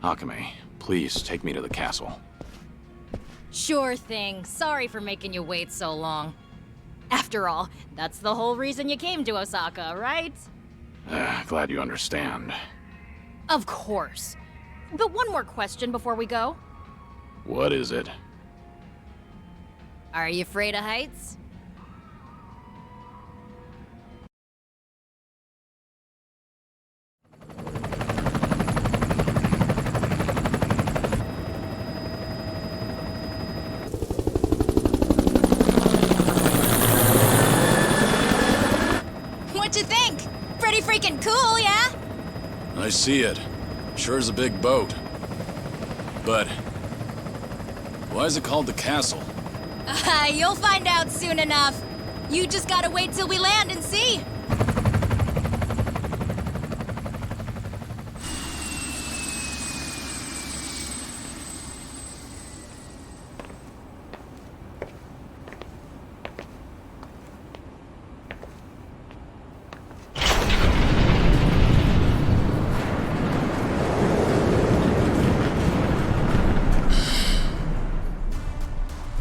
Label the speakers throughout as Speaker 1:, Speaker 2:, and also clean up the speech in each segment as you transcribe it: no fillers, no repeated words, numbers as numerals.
Speaker 1: Akame, please take me to the castle.
Speaker 2: Sure thing. Sorry for making you wait so long. After all, that's the whole reason you came to Osaka, right?
Speaker 1: Glad you understand.
Speaker 2: Of course. But one more question before we go.
Speaker 1: What is it?
Speaker 2: Are you afraid of heights? What you think? Pretty freaking cool, yeah?
Speaker 1: I see it. Sure is a big boat. But why is it called the castle?
Speaker 2: You'll find out soon enough. You just gotta wait till we land and see.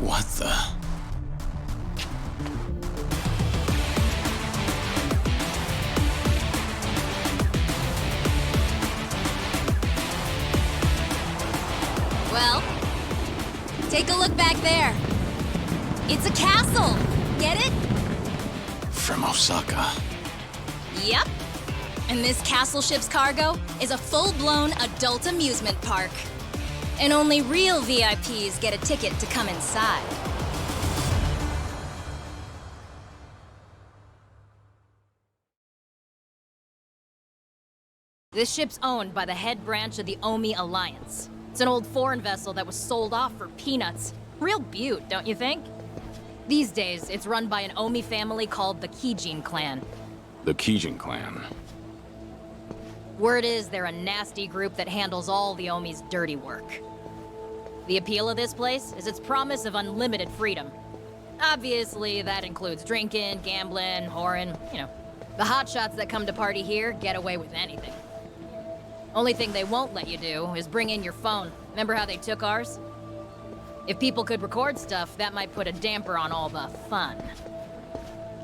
Speaker 1: What the?
Speaker 2: Well, take a look back there. It's a castle. Get it?
Speaker 1: From Osaka.
Speaker 2: Yep. And this castle ship's cargo is a full-blown adult amusement park. And only real VIPs get a ticket to come inside. This ship's owned by the head branch of the Omi Alliance. It's an old foreign vessel that was sold off for peanuts. Real beaut, don't you think? These days, it's run by an Omi family called the Kijin clan.
Speaker 1: The Kijin clan.
Speaker 2: Word is they're a nasty group that handles all the Omi's dirty work. The appeal of this place is its promise of unlimited freedom. Obviously, that includes drinking, gambling, whoring, you know. The hotshots that come to party here get away with anything. Only thing they won't let you do is bring in your phone. Remember how they took ours? If people could record stuff, that might put a damper on all the fun.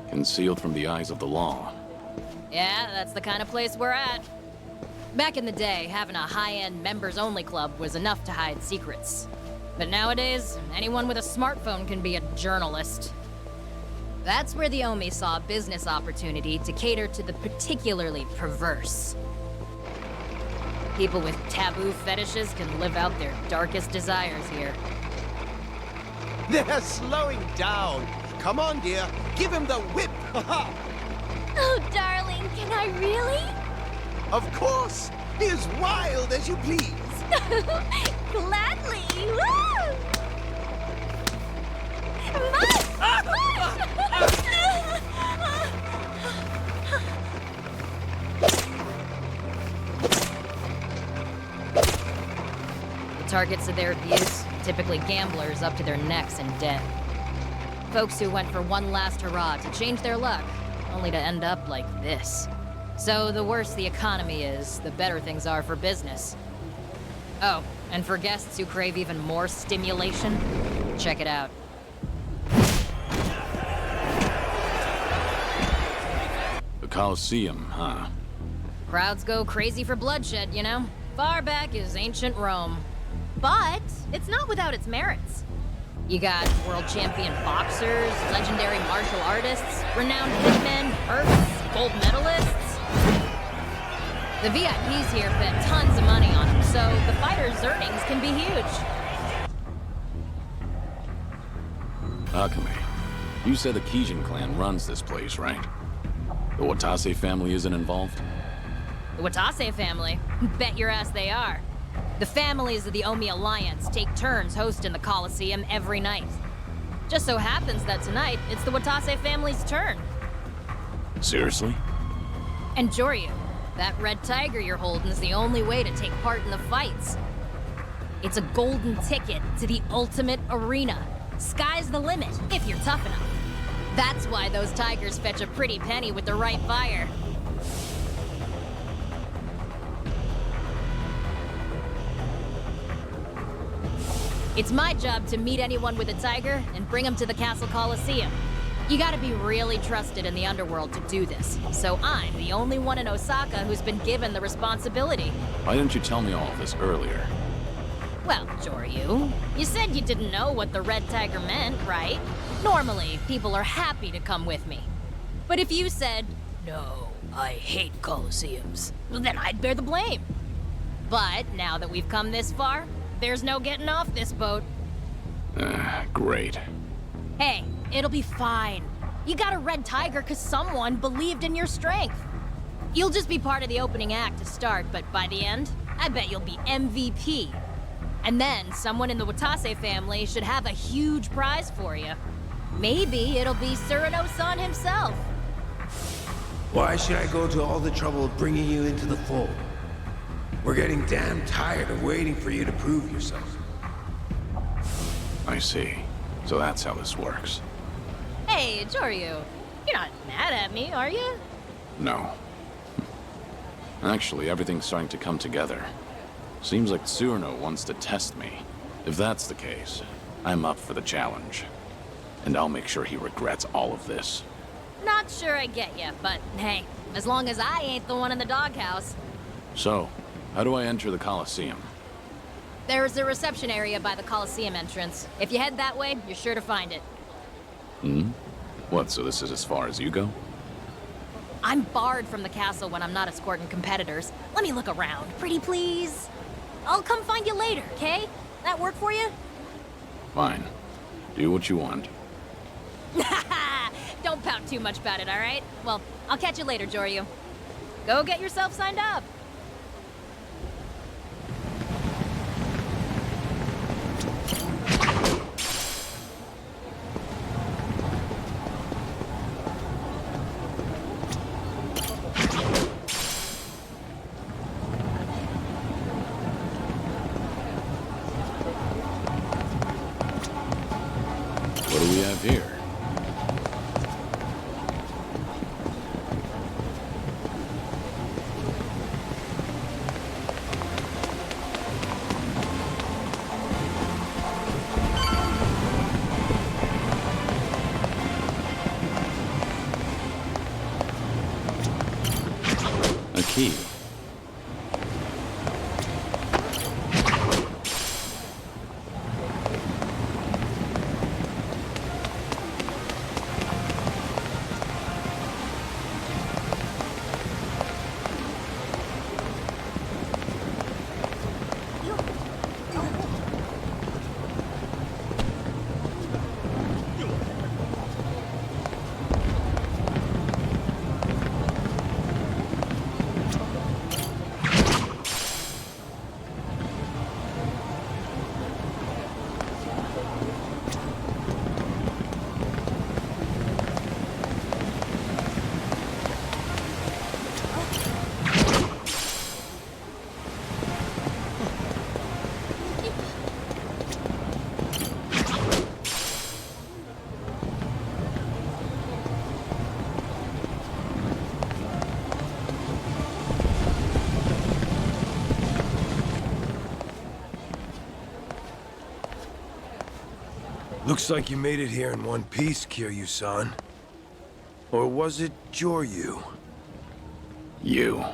Speaker 1: Concealed from the eyes of the law.
Speaker 2: Yeah, that's the kind of place we're at. Back in the day, having a high-end members-only club was enough to hide secrets. But nowadays, anyone with a smartphone can be a journalist. That's where the Omi saw a business opportunity to cater to the particularly perverse. People with taboo fetishes can live out their darkest desires here.
Speaker 3: They're slowing down. Come on, dear. Give him the whip.
Speaker 4: Oh, darling, can I really?
Speaker 3: Of course. Be as wild as you please.
Speaker 4: Gladly. Woo! Mush!
Speaker 2: The targets of their abuse, typically gamblers up to their necks in debt. Folks who went for one last hurrah to change their luck, only to end up like this. So the worse the economy is, the better things are for business. Oh, and for guests who crave even more stimulation, check it out.
Speaker 1: The Colosseum, huh?
Speaker 2: Crowds go crazy for bloodshed, you know? Far back as ancient Rome. But it's not without its merits. You got world champion boxers, legendary martial artists, renowned hitmen, mercs, gold medalists. The VIPs here bet tons of money on them, so the fighters' earnings can be huge.
Speaker 1: Akame, you said the Kijin clan runs this place, right? The Watase family isn't involved?
Speaker 2: The Watase family? Bet your ass they are. The families of the Omi Alliance take turns hosting the Colosseum every night. Just so happens that tonight, it's the Watase family's turn.
Speaker 1: Seriously?
Speaker 2: And Joryu, that red tiger you're holding is the only way to take part in the fights. It's a golden ticket to the ultimate arena. Sky's the limit, if you're tough enough. That's why those tigers fetch a pretty penny with the right fire. It's my job to meet anyone with a tiger and bring him to the Castle Coliseum. You gotta be really trusted in the underworld to do this, so I'm the only one in Osaka who's been given the responsibility.
Speaker 1: Why didn't you tell me all of this earlier?
Speaker 2: Well, Joryu, you said you didn't know what the red tiger meant, right? Normally, people are happy to come with me. But if you said, no, I hate coliseums, then I'd bear the blame. But now that we've come this far, there's no getting off this boat.
Speaker 1: Great.
Speaker 2: Hey, it'll be fine. You got a red tiger because someone believed in your strength. You'll just be part of the opening act to start, but by the end, I bet you'll be MVP. And then someone in the Watase family should have a huge prize for you. Maybe it'll be Surano-san himself.
Speaker 5: Why should I go to all the trouble of bringing you into the fold? We're getting damn tired of waiting for you to prove yourself.
Speaker 1: I see. So that's how this works.
Speaker 2: Hey, Joryu, you're not mad at me, are you?
Speaker 1: No. Actually, everything's starting to come together. Seems like Tsurno wants to test me. If that's the case, I'm up for the challenge. And I'll make sure he regrets all of this.
Speaker 2: Not sure I get you, but hey, as long as I ain't the one in the doghouse.
Speaker 1: So, how do I enter the Coliseum?
Speaker 2: There's a reception area by the Coliseum entrance. If you head that way, you're sure to find it.
Speaker 1: What, so this is as far as you go?
Speaker 2: I'm barred from the castle when I'm not escorting competitors. Let me look around, pretty please. I'll come find you later, okay? That work for you?
Speaker 1: Fine. Do what you want.
Speaker 2: Don't pout too much about it, all right? Well, I'll catch you later, Joryu. Go get yourself signed up.
Speaker 1: What do we have here? A key.
Speaker 5: Looks like you made it here in one piece, Kiryu-san. Or was it Joryu?
Speaker 1: You.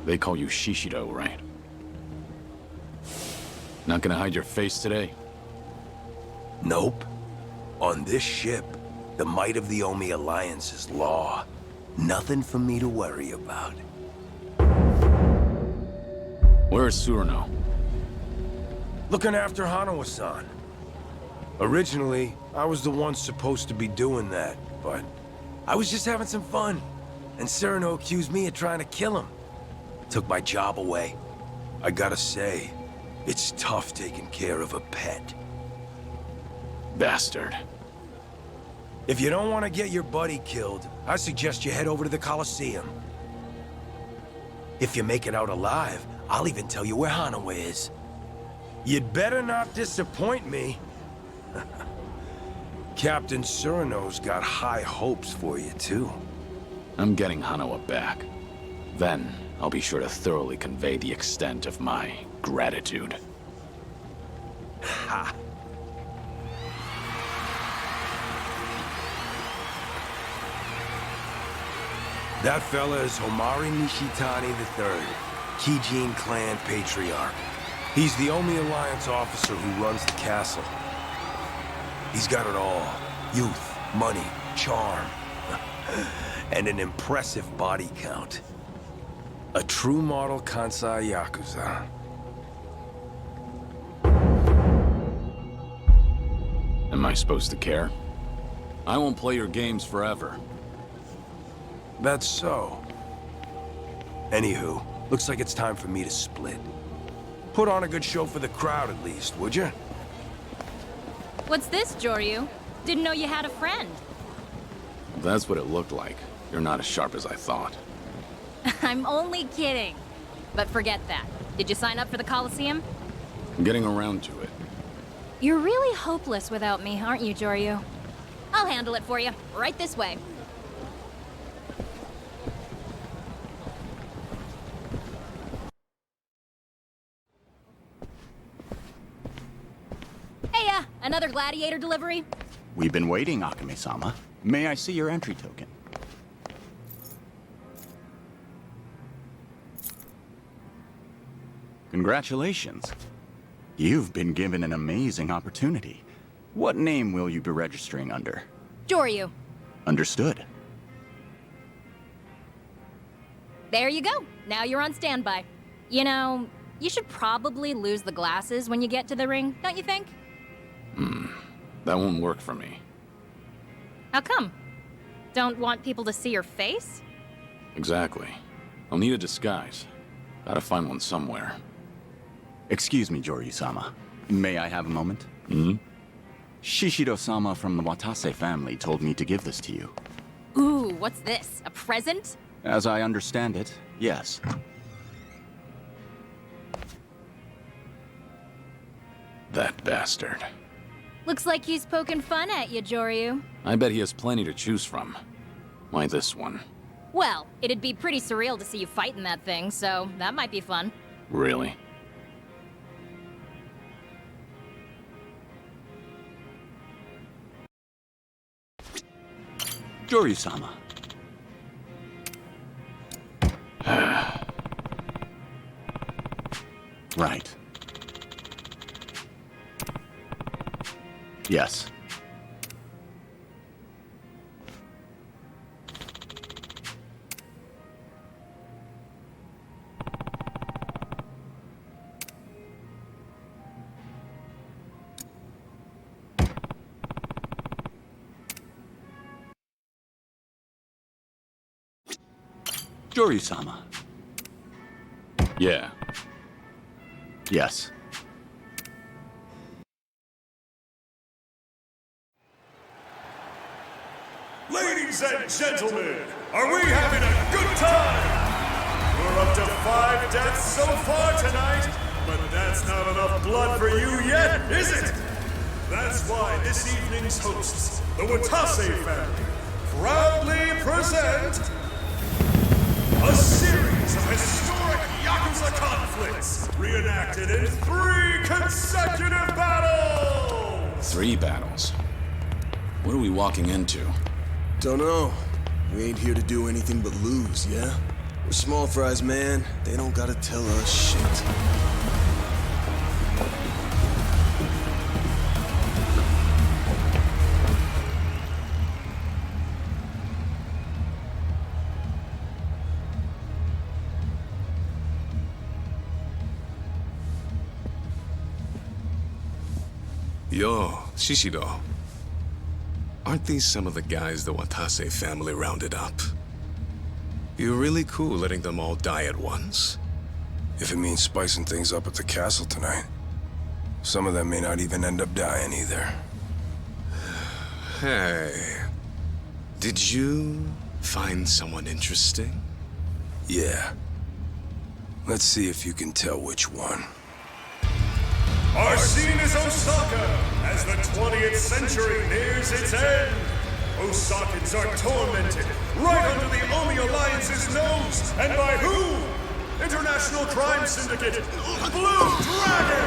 Speaker 1: They call you Shishido, right? Not gonna hide your face today?
Speaker 5: Nope. On this ship, the might of the Omi Alliance is law. Nothing for me to worry about.
Speaker 1: Where's Surano?
Speaker 5: Looking after Hanawa-san. Originally, I was the one supposed to be doing that, but I was just having some fun. And Cyrano accused me of trying to kill him. Took my job away. I gotta say, it's tough taking care of a pet.
Speaker 1: Bastard.
Speaker 5: If you don't want to get your buddy killed, I suggest you head over to the Coliseum. If you make it out alive, I'll even tell you where Hanawa is. You'd better not disappoint me. Captain Surano's got high hopes for you, too.
Speaker 1: I'm getting Hanawa back. Then, I'll be sure to thoroughly convey the extent of my gratitude.
Speaker 5: Ha! That fella is Homari Nishitani III, Kijin clan patriarch. He's the Omi Alliance officer who runs the castle. He's got it all. Youth, money, charm, and an impressive body count. A true model Kansai Yakuza.
Speaker 1: Am I supposed to care? I won't play your games forever.
Speaker 5: That's so. Anywho, looks like it's time for me to split. Put on a good show for the crowd at least, would you?
Speaker 2: What's this, Joryu? Didn't know you had a friend.
Speaker 1: That's what it looked like. You're not as sharp as I thought.
Speaker 2: I'm only kidding. But forget that. Did you sign up for the Coliseum?
Speaker 1: I'm getting around to it.
Speaker 2: You're really hopeless without me, aren't you, Joryu? I'll handle it for you. Right this way. Hey, another gladiator delivery?
Speaker 6: We've been waiting, Akame-sama. May I see your entry token? Congratulations. You've been given an amazing opportunity. What name will you be registering under?
Speaker 2: Joryu.
Speaker 6: Understood.
Speaker 2: There you go. Now you're on standby. You know, you should probably lose the glasses when you get to the ring, don't you think?
Speaker 1: That won't work for me.
Speaker 2: How come? Don't want people to see your face?
Speaker 1: Exactly. I'll need a disguise. Gotta find one somewhere.
Speaker 6: Excuse me, Joryu-sama. May I have a moment?
Speaker 1: Hmm?
Speaker 6: Shishido-sama from the Watase family told me to give this to you.
Speaker 2: Ooh, what's this? A present?
Speaker 6: As I understand it, yes.
Speaker 1: That bastard.
Speaker 2: Looks like he's poking fun at you, Joryu.
Speaker 1: I bet he has plenty to choose from. Why this one?
Speaker 2: Well, it'd be pretty surreal to see you fighting that thing, so that might be fun.
Speaker 1: Really?
Speaker 6: Joryu-sama. Right. Yes. Joryu-sama.
Speaker 1: Yeah.
Speaker 6: Yes.
Speaker 7: Ladies and gentlemen, are we having a good time? We're up to 5 deaths so far tonight, but that's not enough blood for you yet, is it? That's why this evening's hosts, the Watase family, proudly present a series of historic Yakuza conflicts reenacted in 3 consecutive battles!
Speaker 1: 3 battles. What are we walking into?
Speaker 8: Dunno. We ain't here to do anything but lose, yeah? We're small fries, man. They don't gotta tell us shit.
Speaker 9: Yo, Shishido. Aren't these some of the guys the Watase family rounded up? You're really cool letting them all die at once.
Speaker 5: If it means spicing things up at the castle tonight. Some of them may not even end up dying either.
Speaker 9: Hey, did you find someone interesting?
Speaker 5: Yeah. Let's see if you can tell which one.
Speaker 7: Our scene is Osaka, as the 20th century nears its end. Osakans are tormented, right under the Omi Alliance's nose, and by who? International Crime Syndicate, Blue Dragon!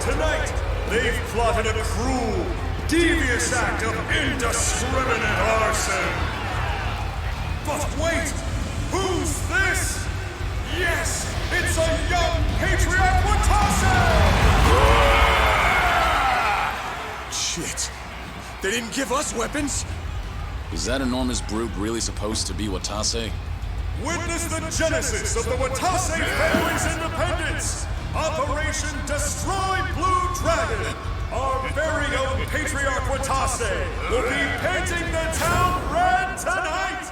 Speaker 7: tonight, they've plotted a cruel, devious act of indiscriminate arson. But wait! Who's this? Yes! It's a young Patriarch Watase!
Speaker 8: Shit. They didn't give us weapons?
Speaker 1: Is that enormous brute really supposed to be Watase?
Speaker 7: Witness the genesis of the Watase family's independence! Operation Destroy Blue Dragon! Our very own Patriarch Watase will be painting the town red tonight!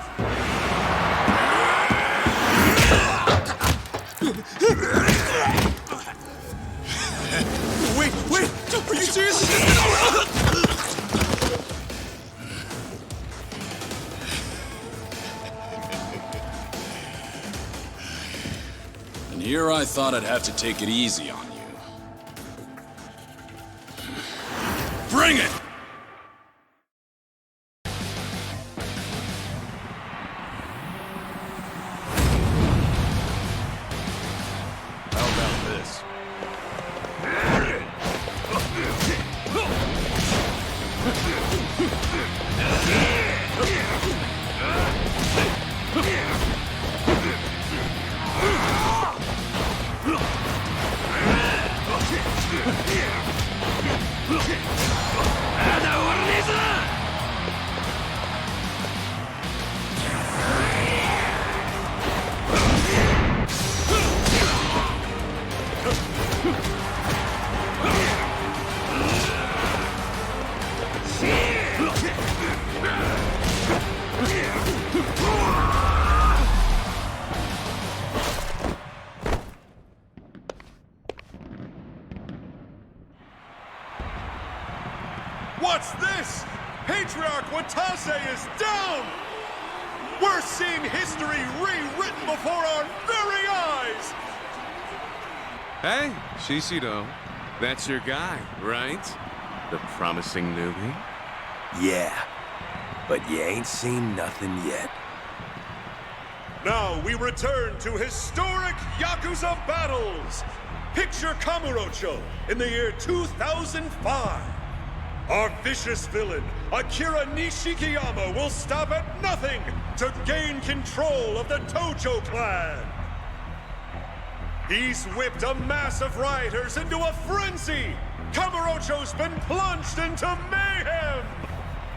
Speaker 8: Wait! Are you serious?
Speaker 1: And here I thought I'd have to take it easy on you. Bring it! How about this?
Speaker 7: What's this? Patriarch Watase is down! We're seeing history rewritten before our very eyes!
Speaker 9: Hey, Shishido. That's your guy, right? The promising newbie?
Speaker 5: Yeah. But you ain't seen nothing yet.
Speaker 7: Now we return to historic Yakuza battles! Picture Kamurocho in the year 2005. Our vicious villain, Akira Nishikiyama, will stop at nothing to gain control of the Tojo clan. He's whipped a mass of rioters into a frenzy. Kamurocho's been plunged into mayhem.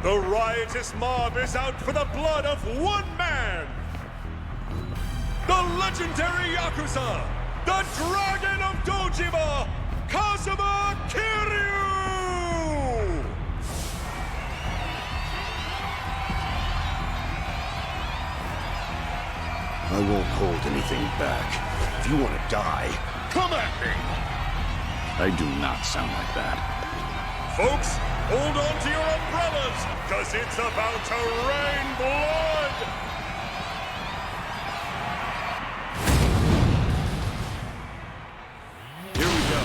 Speaker 7: The riotous mob is out for the blood of one man. The legendary Yakuza, the Dragon of Dojima, Kazuma Kiryu!
Speaker 3: I won't hold anything back. If you want to die, come at me!
Speaker 1: I do not sound like that.
Speaker 7: Folks, hold on to your umbrellas, cause it's about to rain blood!
Speaker 1: Here we go.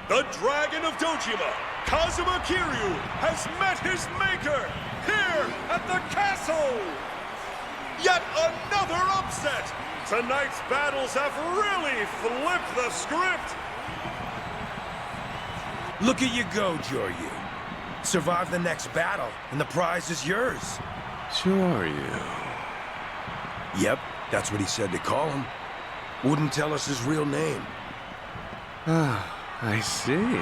Speaker 7: The Dragon of Dojima, Kazuma Kiryu, has met his maker here at the castle! Yet another upset! Tonight's battles have really flipped the script!
Speaker 5: Look at you go, Joryu. Survive the next battle, and the prize is yours.
Speaker 9: Sure you.
Speaker 5: Yep, that's what he said to call him. Wouldn't tell us his real name.
Speaker 9: Ah, I see.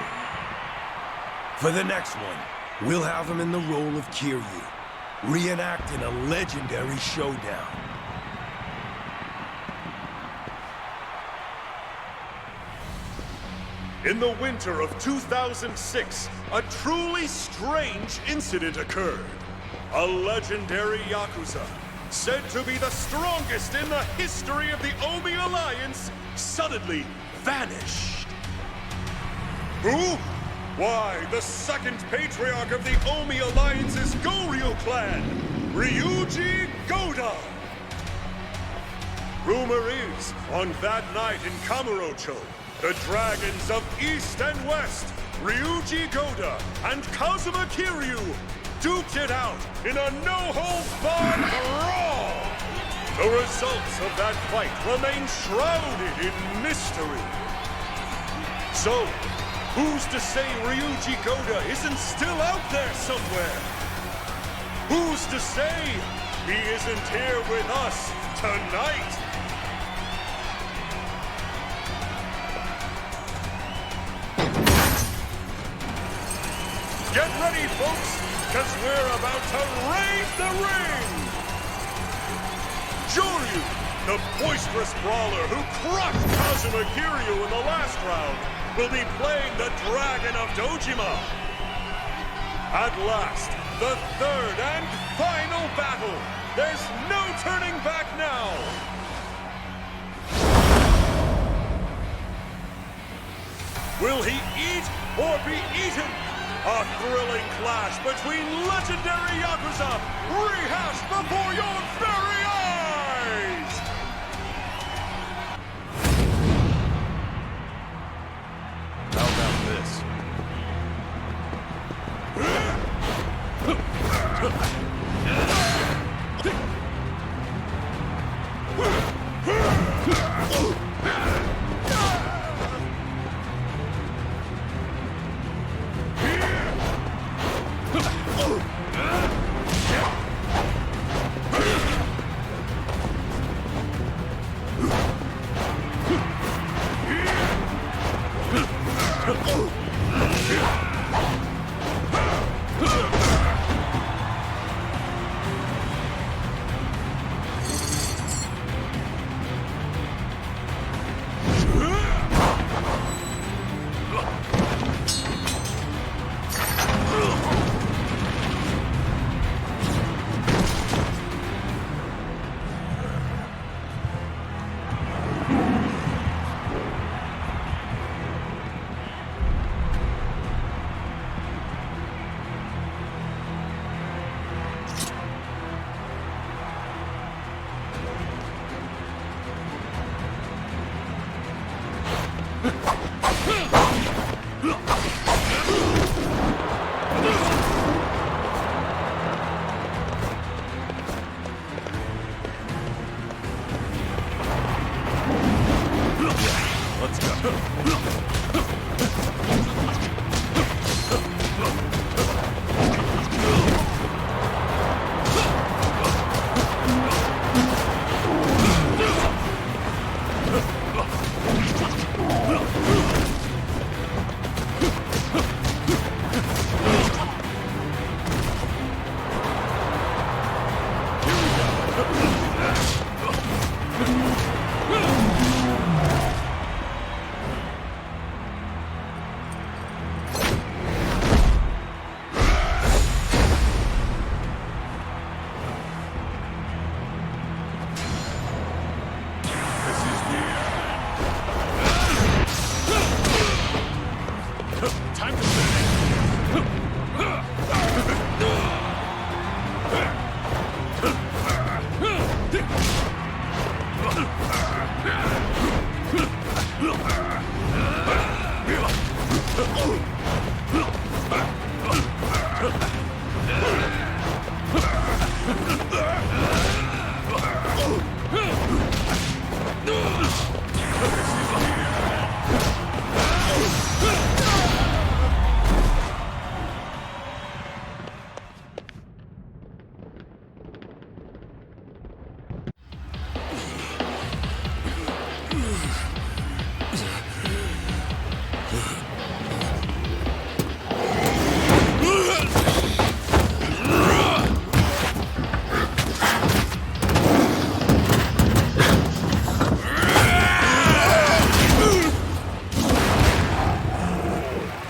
Speaker 5: For the next one, we'll have him in the role of Kiryu, reenacting a legendary showdown.
Speaker 7: In the winter of 2006, a truly strange incident occurred. A legendary Yakuza, said to be the strongest in the history of the Omi Alliance, suddenly vanished. Who? Why, the second patriarch of the Omi Alliance's Goryu clan, Ryuji Goda! Rumor is, on that night in Kamurocho, the dragons of East and West, Ryuji Goda and Kazuma Kiryu, duked it out in a no-holds-barred brawl! The results of that fight remain shrouded in mystery. So, who's to say Ryuji Goda isn't still out there somewhere? Who's to say he isn't here with us tonight? Get ready, folks, because we're about to raise the ring! Joryu, the boisterous brawler who crushed Kazuma Kiryu in the last round, will be playing the Dragon of Dojima. At last, the third and final battle. There's no turning back now. Will he eat or be eaten? A thrilling clash between legendary Yakuza, rehashed before your very eyes!
Speaker 1: How about this?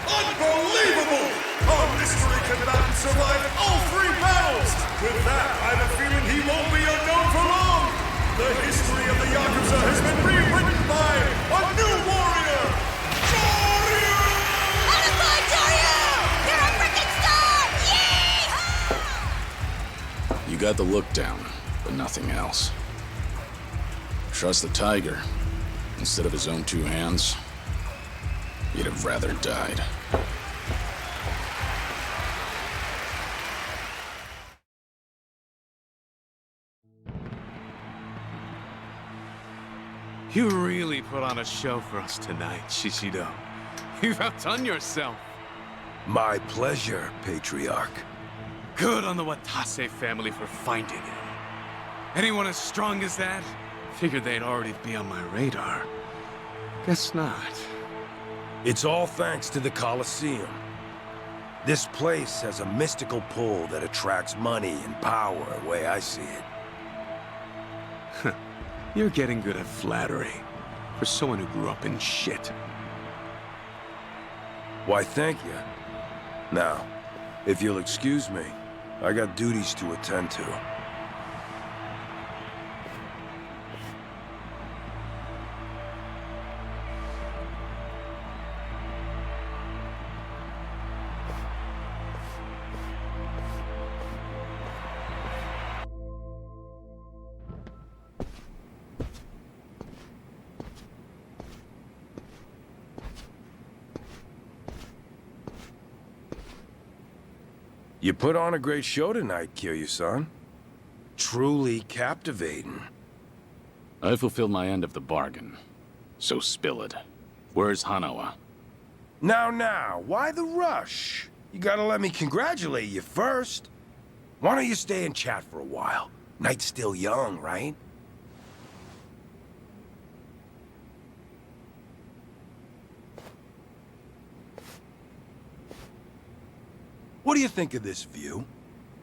Speaker 7: Unbelievable! Our mystery combatant survived all 3 battles! With that, I have a feeling he won't be unknown for long! The history of the Yakuza has been rewritten by a new warrior! Dario!
Speaker 4: Attaboy, Dario! You're a freaking star! Yay!
Speaker 1: You got the look down, but nothing else. Trust the tiger. Instead of his own 2 hands, he'd have rather died.
Speaker 9: You really put on a show for us tonight, Shishido. You've outdone yourself.
Speaker 5: My pleasure, Patriarch.
Speaker 9: Good on the Watase family for finding him. Anyone as strong as that? Figured they'd already be on my radar. Guess not.
Speaker 5: It's all thanks to the Colosseum. This place has a mystical pull that attracts money and power, the way I see it.
Speaker 9: You're getting good at flattery. For someone who grew up in shit.
Speaker 5: Why, thank you. Now, if you'll excuse me, I got duties to attend to. You put on a great show tonight, Kiryu-san. Truly captivating.
Speaker 1: I fulfilled my end of the bargain. So spill it. Where's Hanawa?
Speaker 5: Now, why the rush? You gotta let me congratulate you first. Why don't you stay and chat for a while? Night's still young, right? What do you think of this view?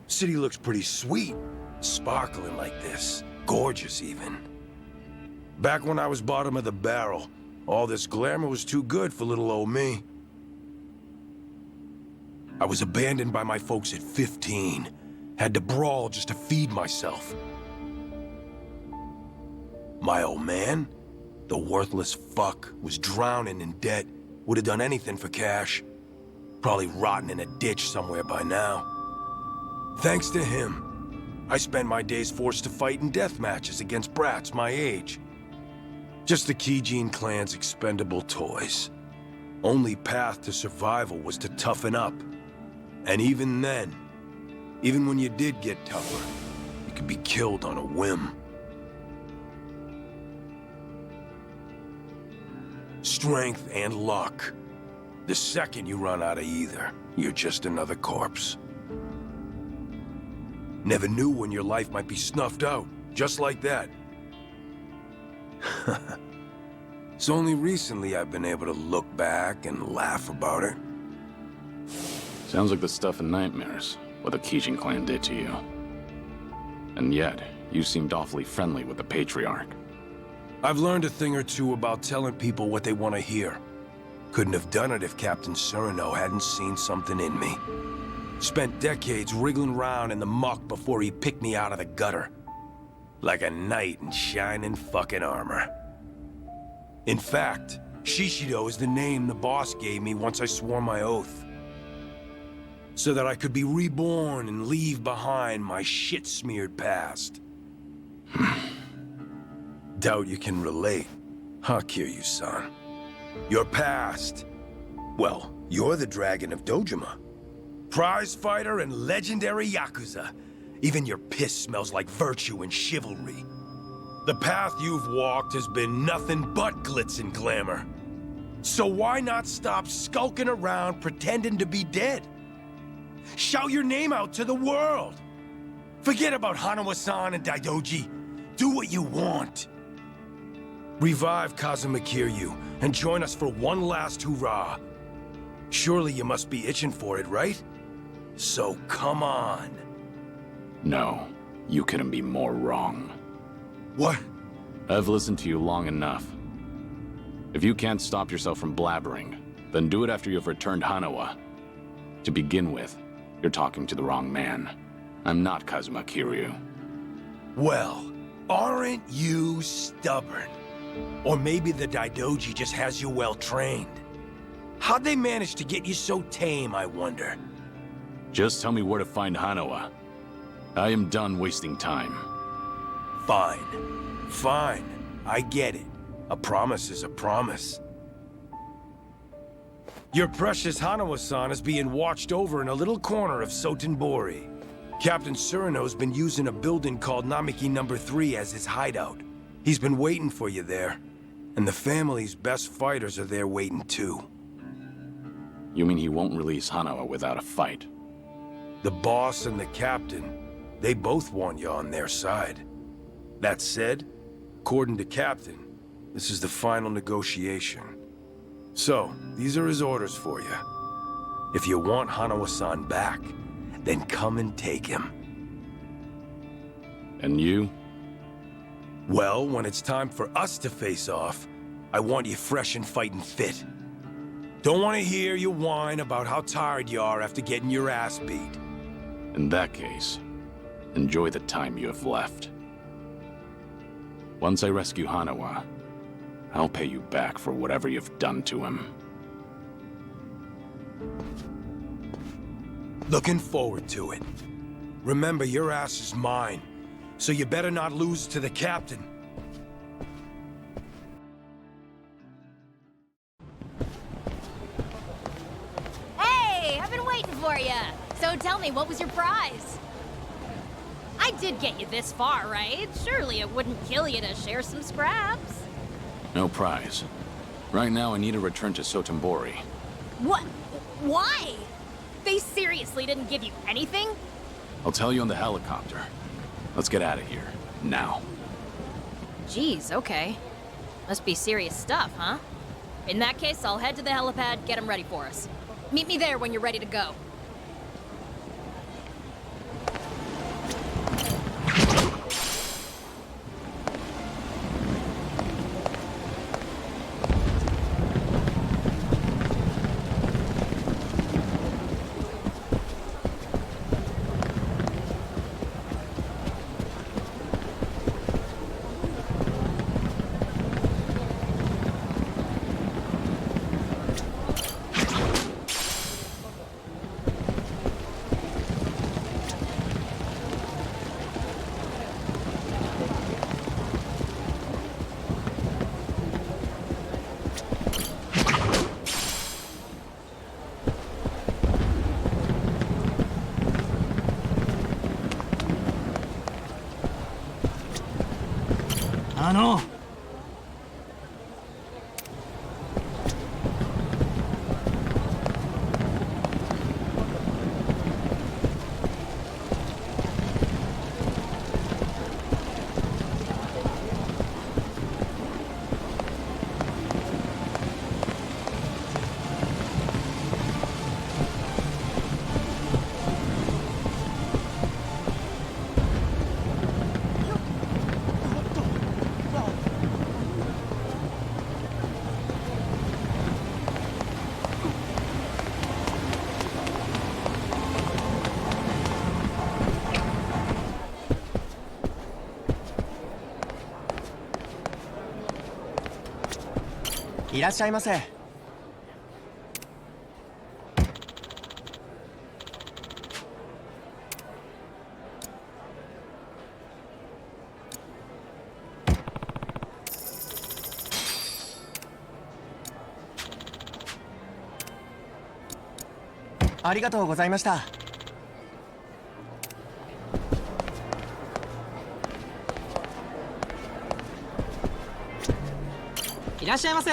Speaker 5: City looks pretty sweet. Sparkling like this. Gorgeous, even. Back when I was bottom of the barrel, all this glamour was too good for little old me. I was abandoned by my folks at 15. Had to brawl just to feed myself. My old man, the worthless fuck, was drowning in debt. Would have done anything for cash. Probably rotting in a ditch somewhere by now. Thanks to him, I spent my days forced to fight in death matches against brats my age. Just the Kijin clan's expendable toys. Only path to survival was to toughen up. And even then, even when you did get tougher, you could be killed on a whim. Strength and luck. The second you run out of either, you're just another corpse. Never knew when your life might be snuffed out, just like that. It's only recently I've been able to look back and laugh about it.
Speaker 1: Sounds like the stuff in nightmares, what the Kijin clan did to you. And yet, you seemed awfully friendly with the Patriarch.
Speaker 5: I've learned a thing or two about telling people what they want to hear. Couldn't have done it if Captain Cyrano hadn't seen something in me. Spent decades wriggling around in the muck before he picked me out of the gutter. Like a knight in shining fucking armor. In fact, Shishido is the name the boss gave me once I swore my oath. So that I could be reborn and leave behind my shit-smeared past. Doubt you can relate, huh, Kiryu-san? Your past. Well, you're the Dragon of Dojima. Prize fighter and legendary Yakuza. Even your piss smells like virtue and chivalry. The path you've walked has been nothing but glitz and glamour. So why not stop skulking around pretending to be dead? Shout your name out to the world! Forget about Hanawa-san and Daidoji. Do what you want. Revive Kazuma Kiryu and join us for one last hurrah. Surely you must be itching for it, right? So come on.
Speaker 1: No, you couldn't be more wrong.
Speaker 5: What?
Speaker 1: I've listened to you long enough. If you can't stop yourself from blabbering, then do it after you've returned Hanawa. To begin with, you're talking to the wrong man. I'm not Kazuma Kiryu.
Speaker 5: Well, aren't you stubborn? Or maybe the Daidoji just has you well trained. How'd they manage to get you so tame, I wonder?
Speaker 1: Just tell me where to find Hanawa. I am done wasting time.
Speaker 5: Fine. Fine. I get it. A promise is a promise. Your precious Hanawa-san is being watched over in a little corner of Sotenbori. Captain Surino's been using a building called Namiki No. 3 as his hideout. He's been waiting for you there. And the family's best fighters are there waiting too.
Speaker 1: You mean he won't release Hanawa without a fight?
Speaker 5: The boss and the captain, they both want you on their side. That said, according to Captain, this is the final negotiation. So, these are his orders for you. If you want Hanawa-san back, then come and take him.
Speaker 1: And you?
Speaker 5: Well, when it's time for us to face off, I want you fresh and fighting fit. Don't want to hear you whine about how tired you are after getting your ass beat.
Speaker 1: In that case, enjoy the time you have left. Once I rescue Hanawa, I'll pay you back for whatever you've done to him.
Speaker 5: Looking forward to it. Remember, your ass is mine, so you better not lose to the captain.
Speaker 2: Hey, I've been waiting for you. So tell me, what was your prize? I did get you this far, right? Surely it wouldn't kill you to share some scraps.
Speaker 1: No prize. Right now I need to return to Sotenbori.
Speaker 2: What? Why? They seriously didn't give you anything?
Speaker 1: I'll tell you on the helicopter. Let's get out of here. Now.
Speaker 2: Jeez, okay. Must be serious stuff, huh? In that case, I'll head to the helipad, get them ready for us. Meet me there when you're ready to go.
Speaker 10: いらっしゃいませ。ありがとうございました。いらっしゃいませ。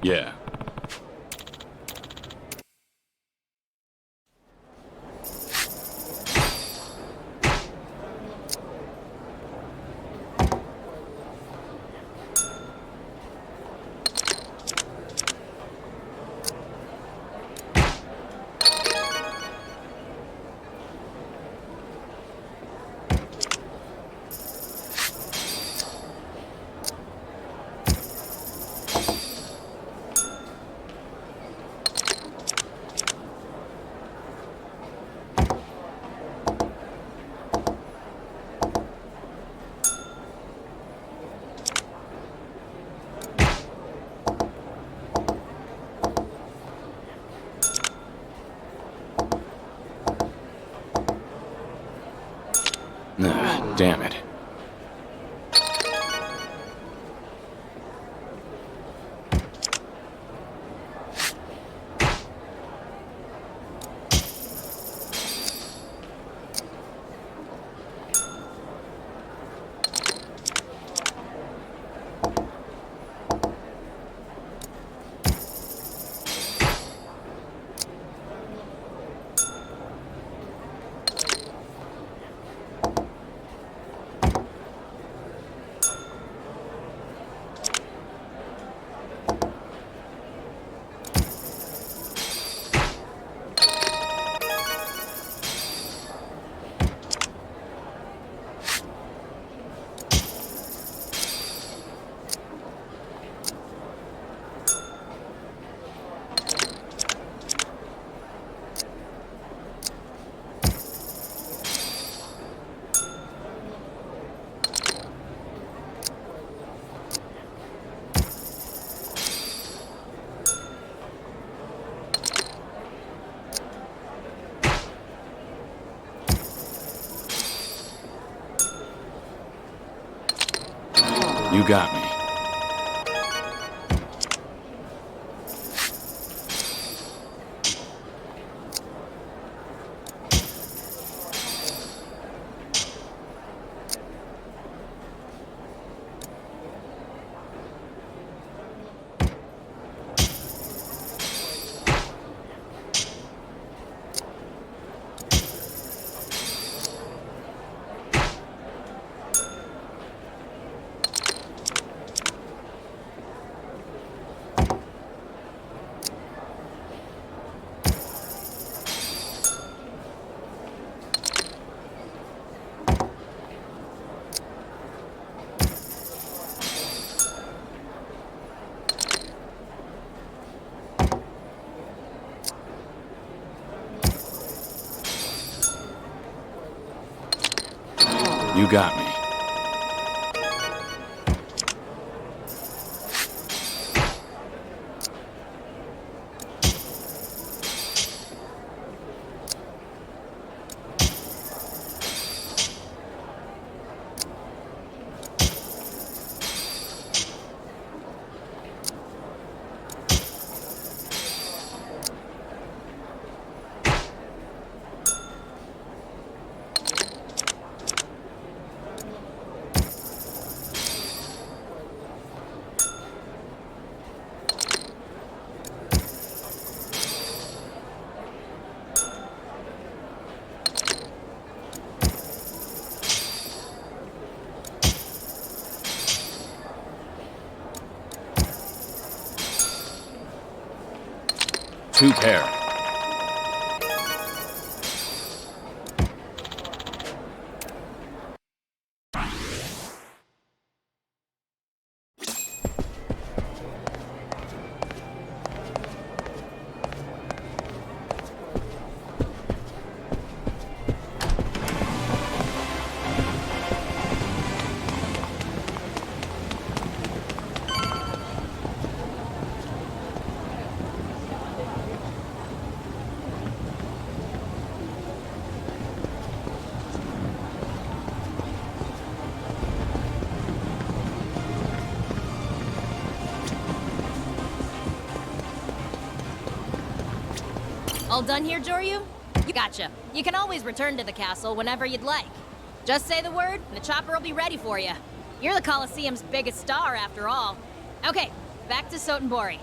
Speaker 1: Yeah. Damn it. You got me. You got me. Two pair.
Speaker 2: All done here, Joryu? You gotcha. You can always return to the castle whenever you'd like. Just say the word, and the chopper will be ready for you. You're the Colosseum's biggest star, after all. Okay, back to Sotenbori.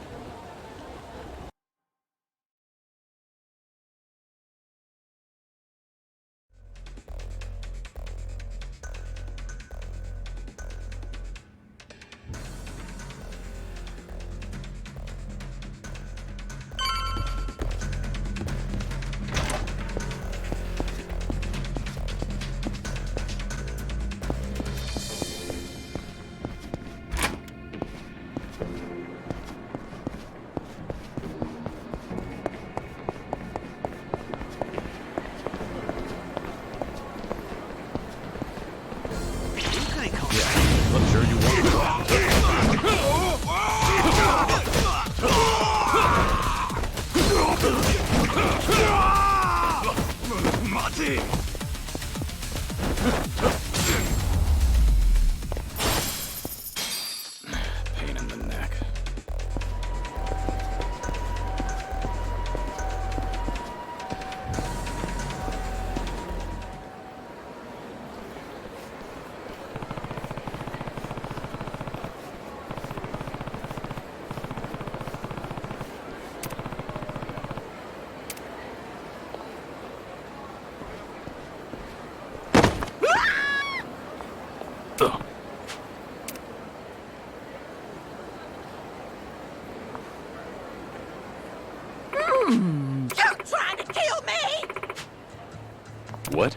Speaker 1: I'm sure you Pain in the neck.
Speaker 11: You're trying to kill me!
Speaker 1: What?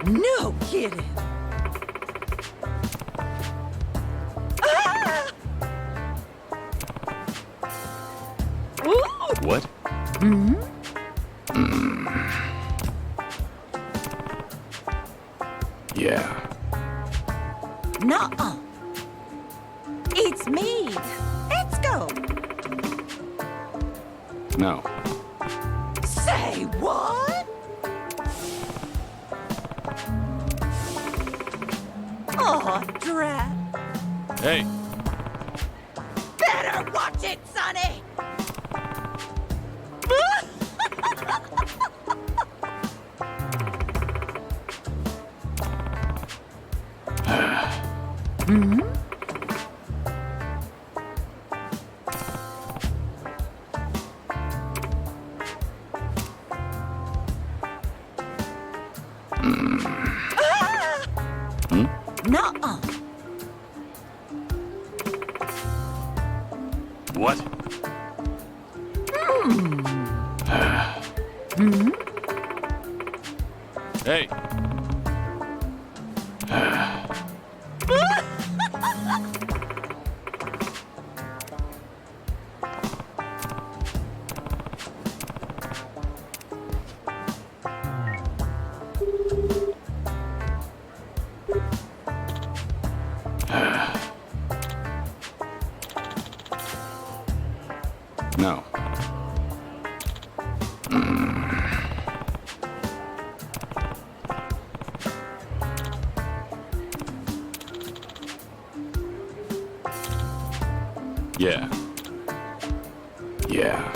Speaker 11: No kidding. Ah! Ooh!
Speaker 1: What? Yeah.
Speaker 11: Nuh-uh. It's me. Let's go.
Speaker 1: No.
Speaker 11: Say what? Oh, drat.
Speaker 1: Hey!
Speaker 11: Better watch it, Sonny. Nuh-uh.
Speaker 1: What? Hey! No. Yeah. Yeah.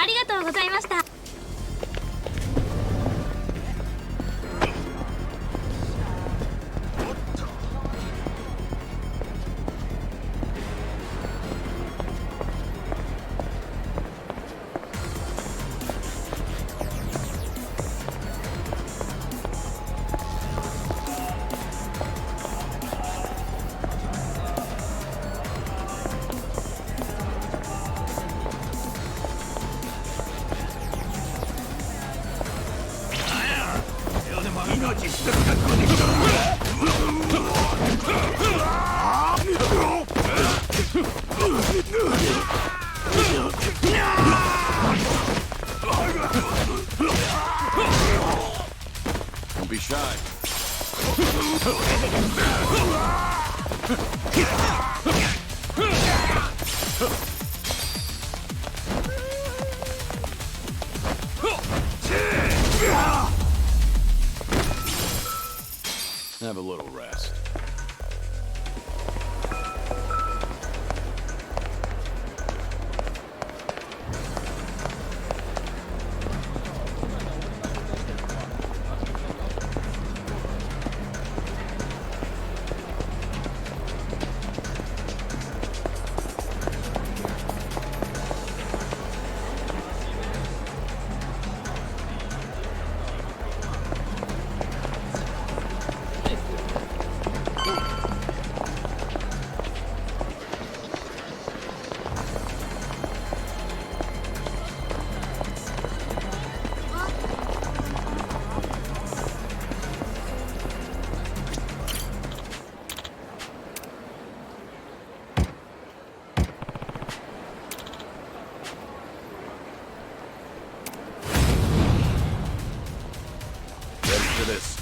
Speaker 4: ありがとうございました。
Speaker 1: Don't be shy. Have a little rest. This.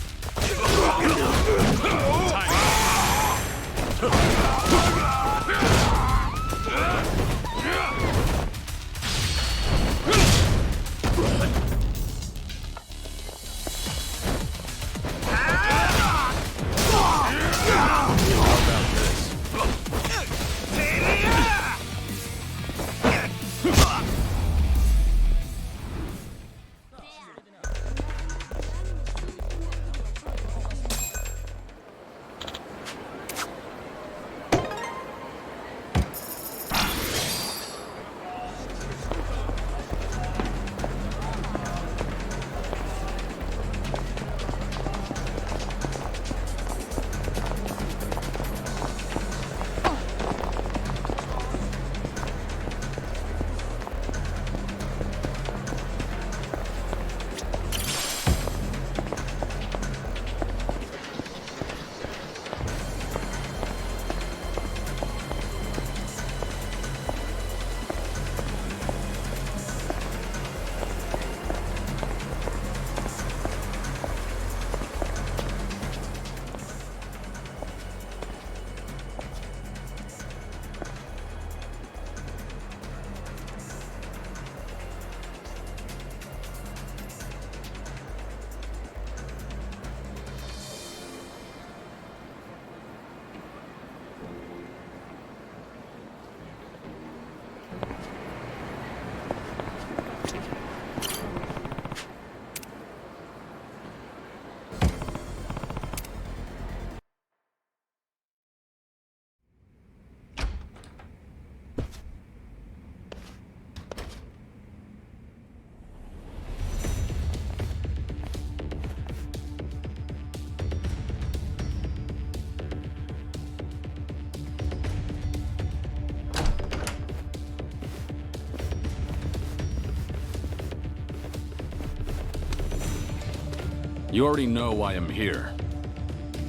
Speaker 1: You already know why I'm here.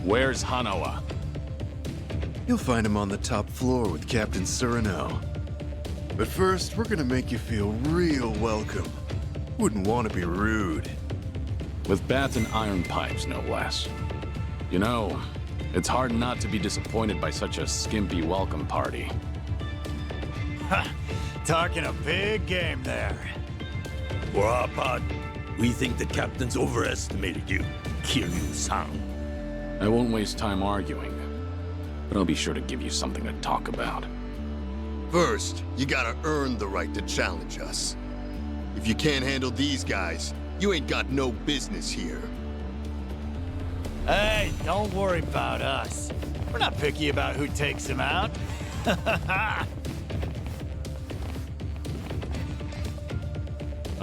Speaker 1: Where's Hanawa?
Speaker 3: You'll find him on the top floor with Captain Cyrano. But first, we're gonna make you feel real welcome. Wouldn't want to be rude.
Speaker 1: With bats and iron pipes, no less. You know, it's hard not to be disappointed by such a skimpy welcome party.
Speaker 12: Ha! Talking a big game there.
Speaker 3: For our part, we think the captain's overestimated you, Kiryu-san.
Speaker 1: I won't waste time arguing, but I'll be sure to give you something to talk about.
Speaker 3: First, you gotta earn the right to challenge us. If you can't handle these guys, you ain't got no business here.
Speaker 12: Hey, don't worry about us. We're not picky about who takes him out.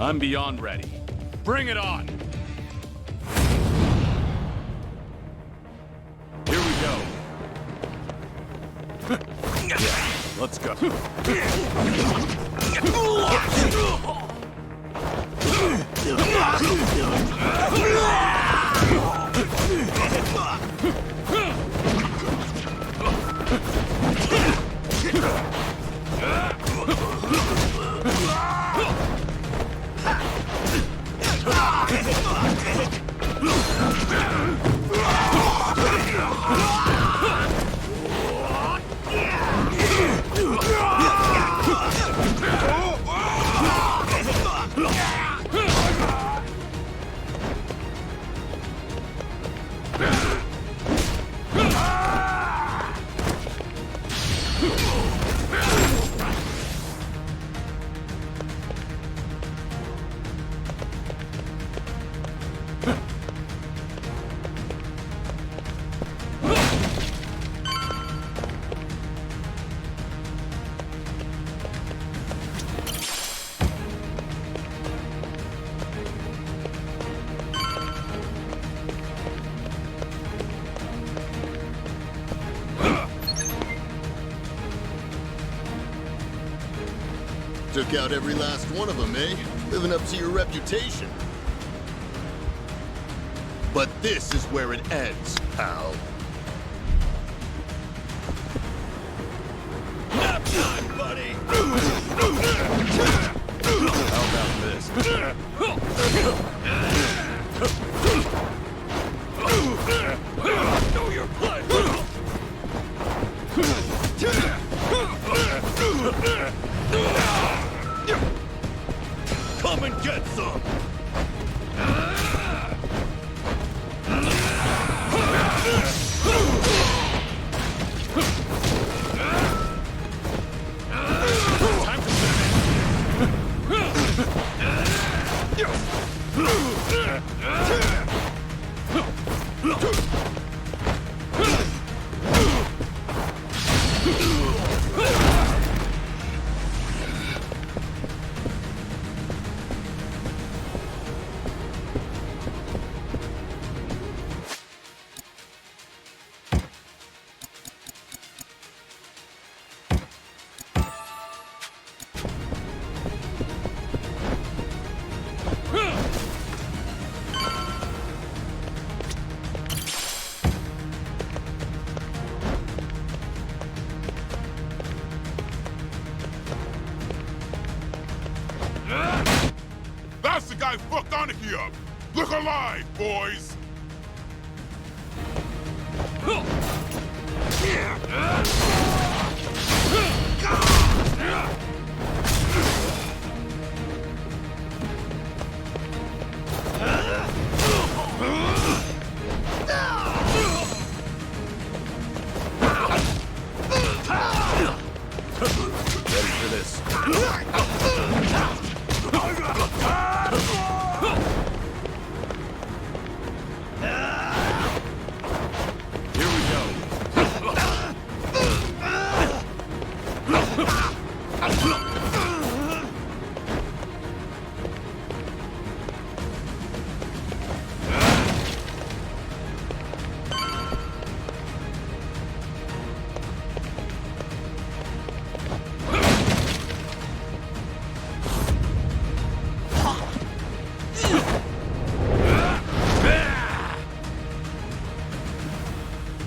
Speaker 1: I'm beyond ready. Bring it on! Here we go. Yeah, let's go.
Speaker 3: Took out every last one of them, eh? Living up to your reputation. But this is where it ends, pal.
Speaker 12: Nap time, buddy!
Speaker 1: How about this?
Speaker 12: Know your place! Come and get some!
Speaker 13: That's the guy fucked Anarchy up! Look alive, boys!
Speaker 1: Ready for this. Here we go.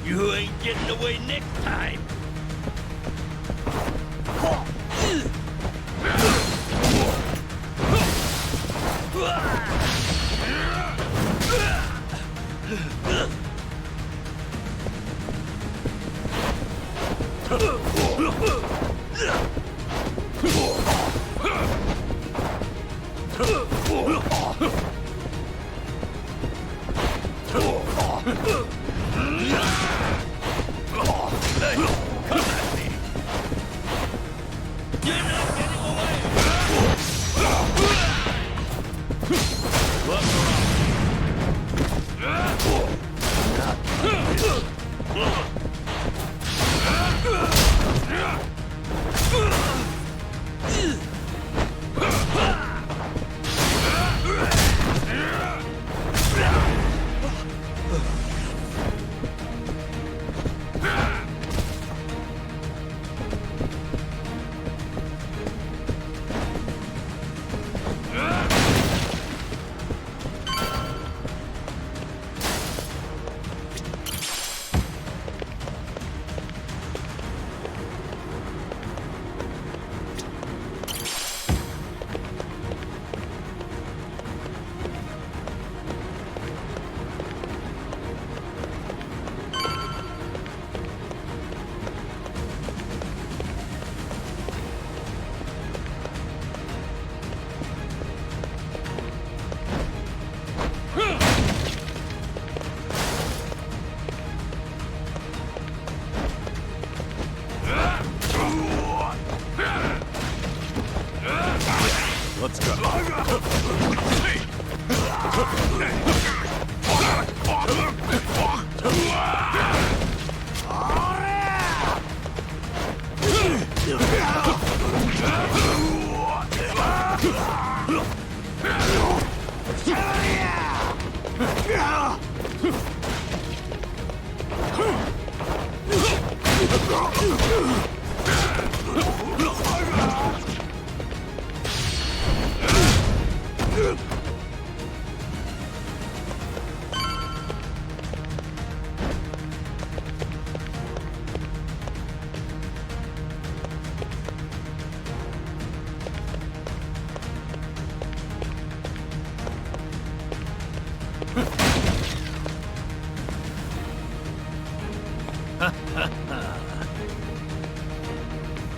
Speaker 12: You ain't getting away next time!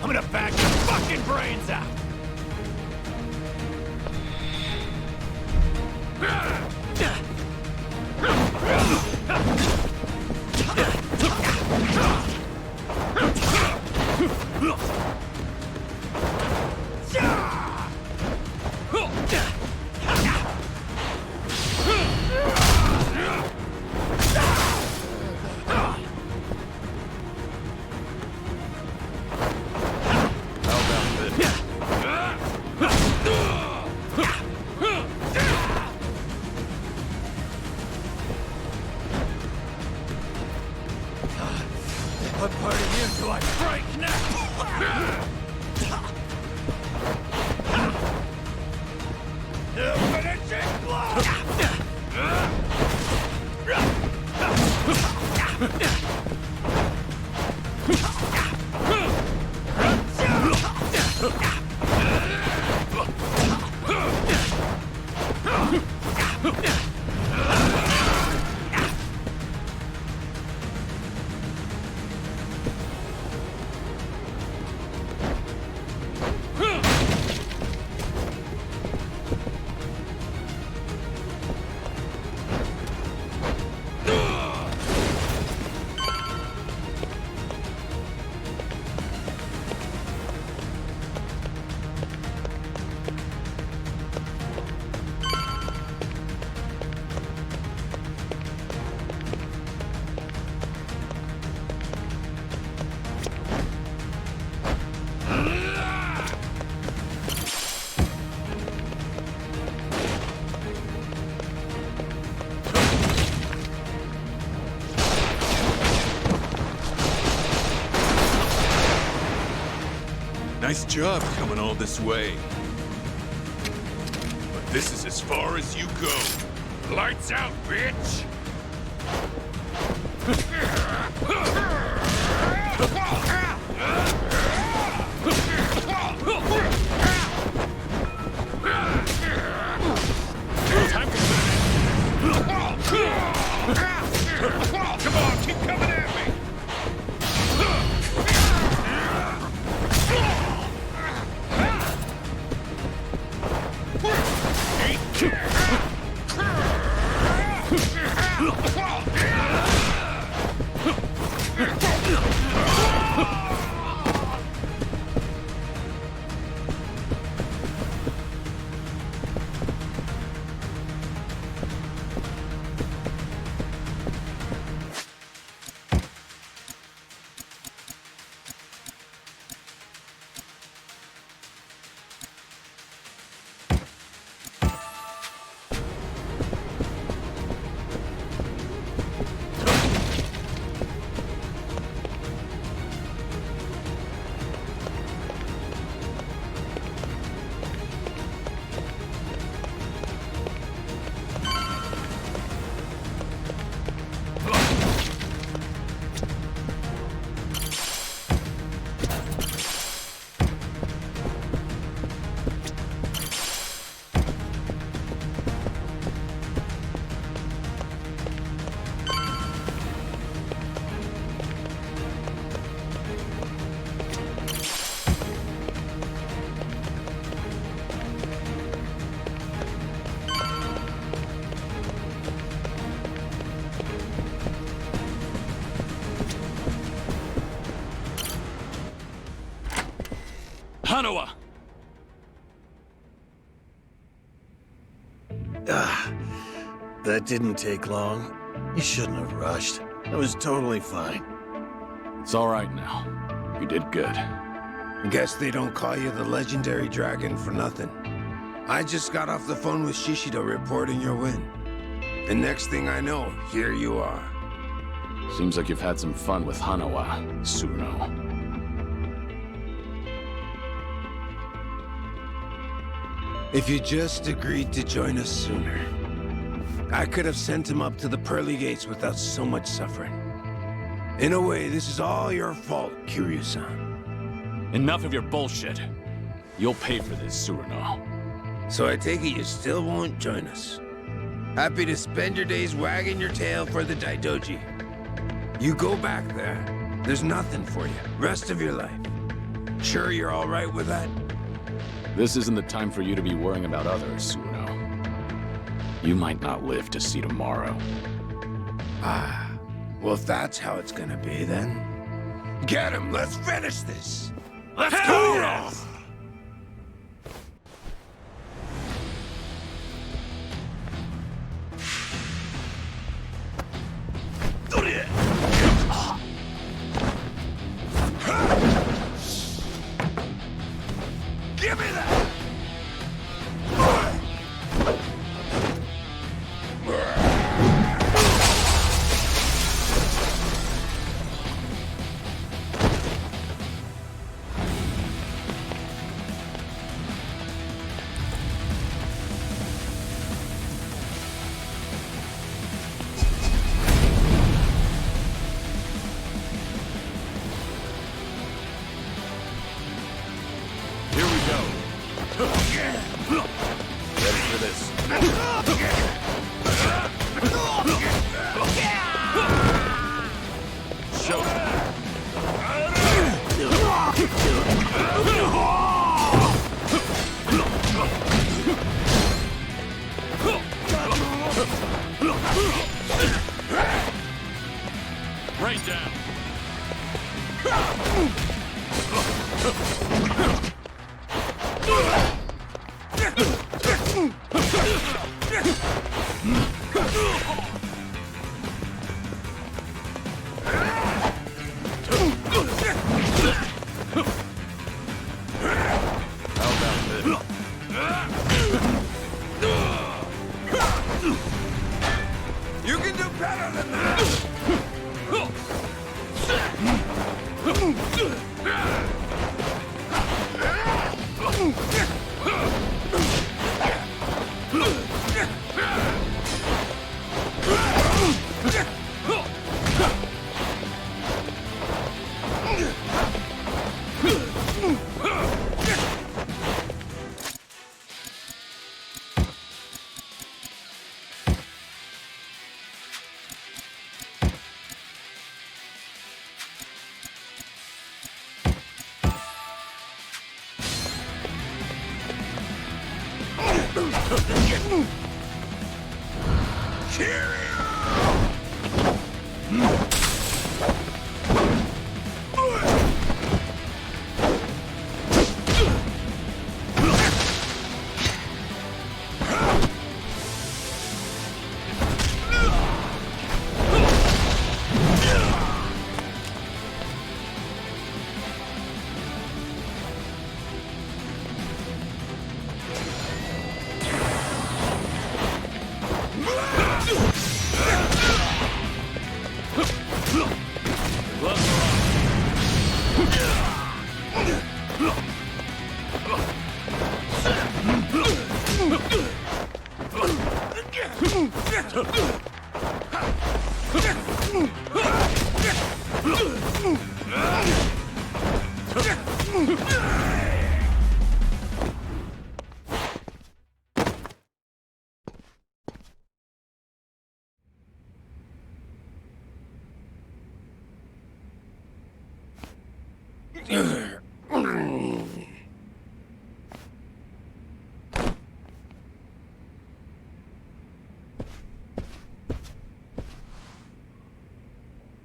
Speaker 12: I'm gonna back your fucking brains out! What part of you do I break now? Finishing
Speaker 3: Nice job coming all this way.
Speaker 13: But this is as far as you go. Lights out, bitch! Come on, keep coming at me!
Speaker 1: Hanawa!
Speaker 14: That didn't take long. You shouldn't have rushed. I was totally fine.
Speaker 1: It's all right now. You did good.
Speaker 5: Guess they don't call you the legendary dragon for nothing. I just got off the phone with Shishido reporting your win. The next thing I know, here you are.
Speaker 1: Seems like you've had some fun with Hanawa, Suno.
Speaker 5: If you just agreed to join us sooner, I could have sent him up to the pearly gates without so much suffering. In a way, this is all your fault, Kiryu-san.
Speaker 1: Enough of your bullshit. You'll pay for this, Suno.
Speaker 5: So I take it you still won't join us. Happy to spend your days wagging your tail for the Daidoji. You go back there. There's nothing for you. Rest of your life. Sure you're all right with that?
Speaker 1: This isn't the time for you to be worrying about others, Suno. You might not live to see tomorrow.
Speaker 5: Ah, well if that's how it's gonna be then. Get him! Let's finish this!
Speaker 12: Let's go!
Speaker 5: Give me that!
Speaker 1: Ready for this. Show Rain down.
Speaker 5: You can do better than that!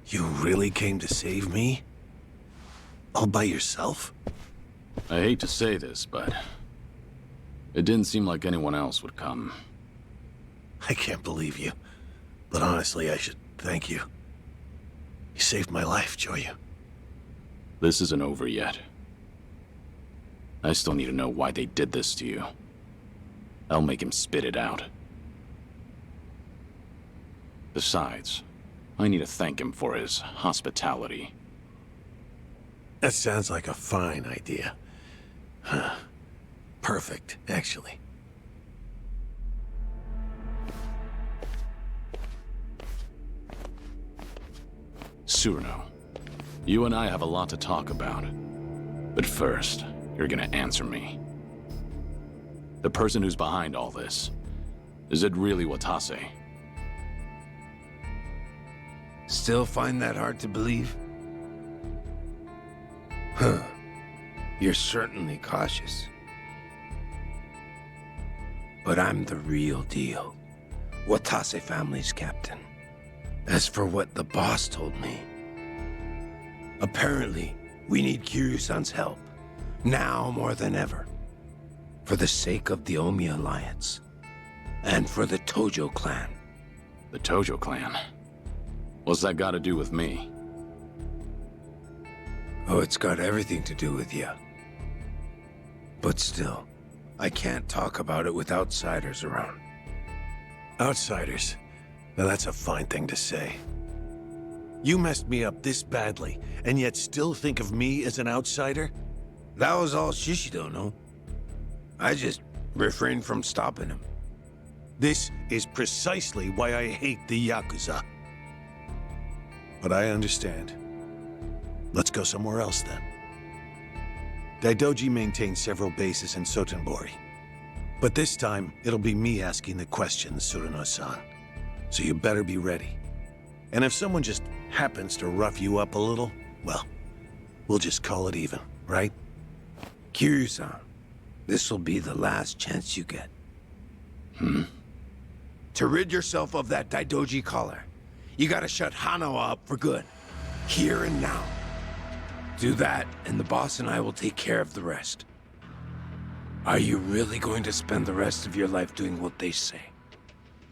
Speaker 5: You really came to save me? All by yourself?
Speaker 1: I hate to say this, but it didn't seem like anyone else would come.
Speaker 14: I can't believe you. But honestly, I should thank you. You saved my life, Joyu.
Speaker 1: This isn't over yet. I still need to know why they did this to you. I'll make him spit it out. Besides, I need to thank him for his hospitality.
Speaker 14: That sounds like a fine idea. Huh. Perfect, actually.
Speaker 1: Cyrano, you and I have a lot to talk about. But first, you're gonna answer me. The person who's behind all this, is it really Watase?
Speaker 5: Still find that hard to believe? Huh. You're certainly cautious. But I'm the real deal. Watase family's captain. As for what the boss told me, apparently we need Kiryu-san's help, now more than ever, for the sake of the Omi Alliance, and for the Tojo clan.
Speaker 1: The Tojo clan? What's that got to do with me?
Speaker 5: Oh, it's got everything to do with you. But still, I can't talk about it with outsiders around.
Speaker 14: Outsiders? Now that's a fine thing to say. You messed me up this badly, and yet still think of me as an outsider?
Speaker 5: That was all Shishido, no? I just refrained from stopping him.
Speaker 14: This is precisely why I hate the Yakuza. But I understand. Let's go somewhere else then. Daidoji maintains several bases in Sotenbori. But this time, it'll be me asking the questions, Tsuruno-san. So you better be ready. And if someone just happens to rough you up a little, well, we'll just call it even, right?
Speaker 5: Kiryu-san, this will be the last chance you get. To rid yourself of that Daidoji collar, you gotta shut Hanawa up for good. Here and now. Do that, and the boss and I will take care of the rest. Are you really going to spend the rest of your life doing what they say?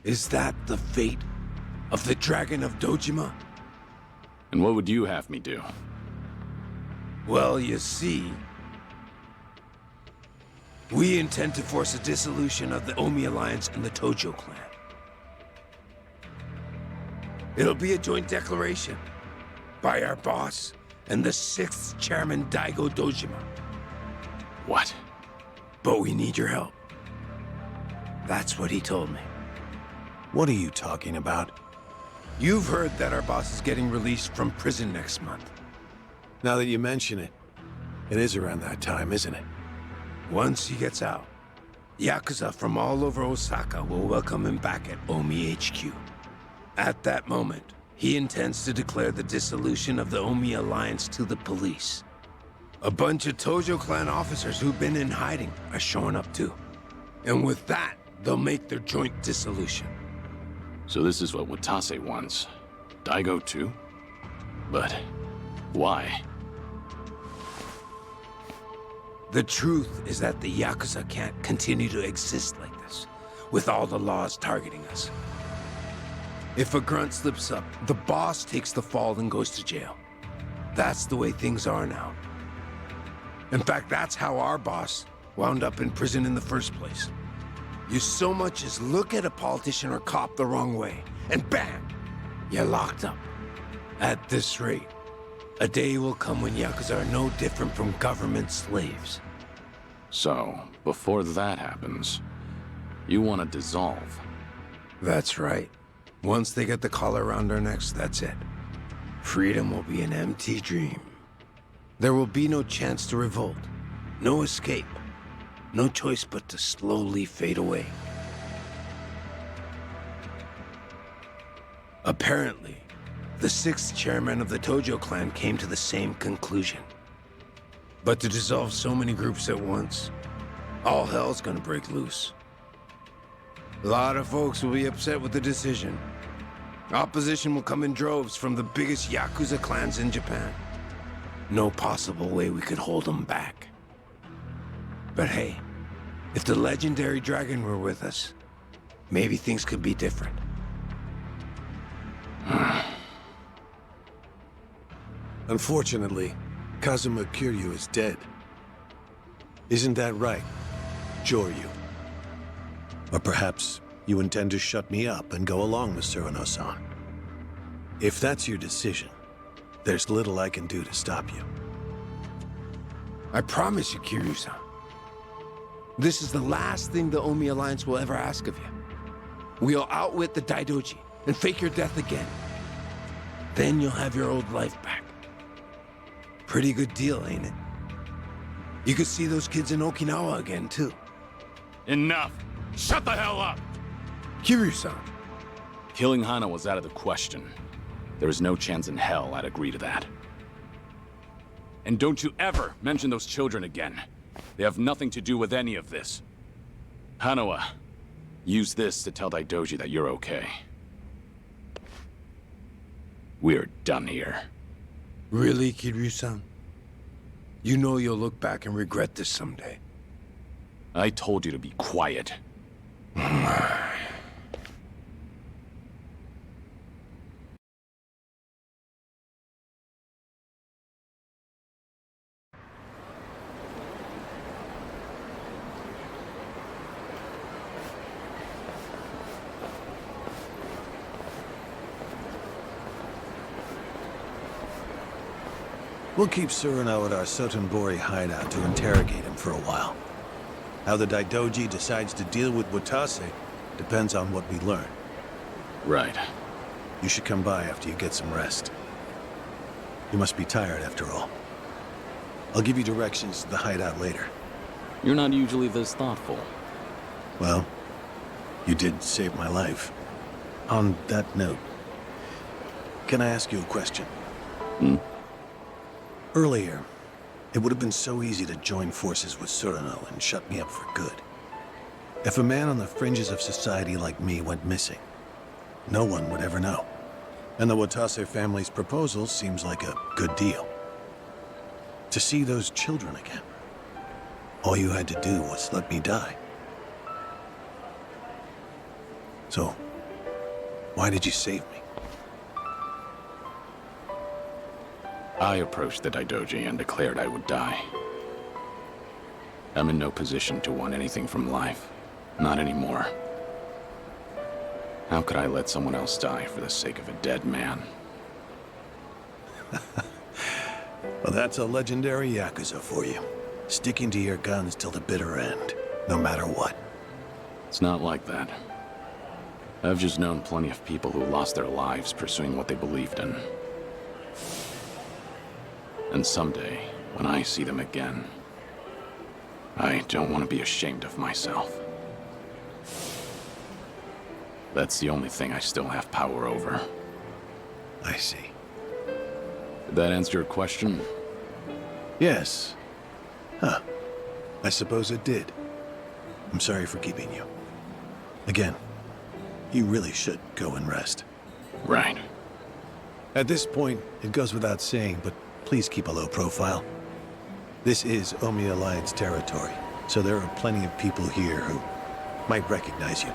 Speaker 5: Is that the fate of the Dragon of Dojima?
Speaker 1: And what would you have me do?
Speaker 5: Well, you see, we intend to force a dissolution of the Omi Alliance and the Tojo clan. It'll be a joint declaration by our boss and the 6th chairman, Daigo Dojima.
Speaker 1: What?
Speaker 5: But we need your help. That's what he told me.
Speaker 14: What are you talking about?
Speaker 5: You've heard that our boss is getting released from prison next month.
Speaker 14: Now that you mention it, it is around that time, isn't it?
Speaker 5: Once he gets out, Yakuza from all over Osaka will welcome him back at Omi HQ. At that moment, he intends to declare the dissolution of the Omi Alliance to the police. A bunch of Tojo clan officers who've been in hiding are showing up too. And with that, they'll make their joint dissolution.
Speaker 1: So this is what Watase wants. Daigo too? But why?
Speaker 5: The truth is that the Yakuza can't continue to exist like this, with all the laws targeting us. If a grunt slips up, the boss takes the fall and goes to jail. That's the way things are now. In fact, that's how our boss wound up in prison in the first place. You so much as look at a politician or cop the wrong way, and bam, you're locked up. At this rate, a day will come when Yakuza are no different from government slaves.
Speaker 1: So, before that happens, you want to dissolve?
Speaker 5: That's right. Once they get the collar around our necks, that's it. Freedom will be an empty dream. There will be no chance to revolt, no escape, no choice but to slowly fade away. Apparently, the 6th chairman of the Tojo clan came to the same conclusion. But to dissolve so many groups at once, all hell's gonna break loose. A lot of folks will be upset with the decision. Opposition will come in droves from the biggest Yakuza clans in Japan. No possible way we could hold them back. But hey, if the legendary dragon were with us, maybe things could be different.
Speaker 14: Unfortunately, Kazuma Kiryu is dead. Isn't that right, Joryu? Or perhaps you intend to shut me up and go along with Surano-san. If that's your decision, there's little I can do to stop you.
Speaker 5: I promise you, Kiryu-san. This is the last thing the Omi Alliance will ever ask of you. We'll outwit the Daidoji and fake your death again. Then you'll have your old life back. Pretty good deal, ain't it? You could see those kids in Okinawa again, too.
Speaker 1: Enough! Shut the hell up!
Speaker 5: Kiryu-san.
Speaker 1: Killing Hana was out of the question. There is no chance in hell I'd agree to that. And don't you ever mention those children again. They have nothing to do with any of this. Hanawa, use this to tell Daidoji that you're okay. We're done here.
Speaker 5: Really, Kiryu-san? You know you'll look back and regret this someday.
Speaker 1: I told you to be quiet.
Speaker 14: We'll keep Surano at our Sotenbori hideout to interrogate him for a while. How the Daidoji decides to deal with Watase depends on what we learn.
Speaker 1: Right.
Speaker 14: You should come by after you get some rest. You must be tired after all. I'll give you directions to the hideout later.
Speaker 1: You're not usually this thoughtful.
Speaker 14: Well, you did save my life. On that note, can I ask you a question? Earlier, it would have been so easy to join forces with Surano and shut me up for good. If a man on the fringes of society like me went missing, no one would ever know. And the Watase family's proposal seems like a good deal. To see those children again, all you had to do was let me die. So, why did you save me?
Speaker 1: I approached the Daidoji and declared I would die. I'm in no position to want anything from life. Not anymore. How could I let someone else die for the sake of a dead man?
Speaker 14: Well, that's a legendary Yakuza for you. Sticking to your guns till the bitter end, no matter what.
Speaker 1: It's not like that. I've just known plenty of people who lost their lives pursuing what they believed in. And someday, when I see them again, I don't want to be ashamed of myself. That's the only thing I still have power over.
Speaker 14: I see.
Speaker 1: Did that answer your question?
Speaker 14: Yes. Huh. I suppose it did. I'm sorry for keeping you. Again, you really should go and rest.
Speaker 1: Right.
Speaker 14: At this point, it goes without saying, but please keep a low profile. This is Omi Alliance territory, so there are plenty of people here who might recognize you.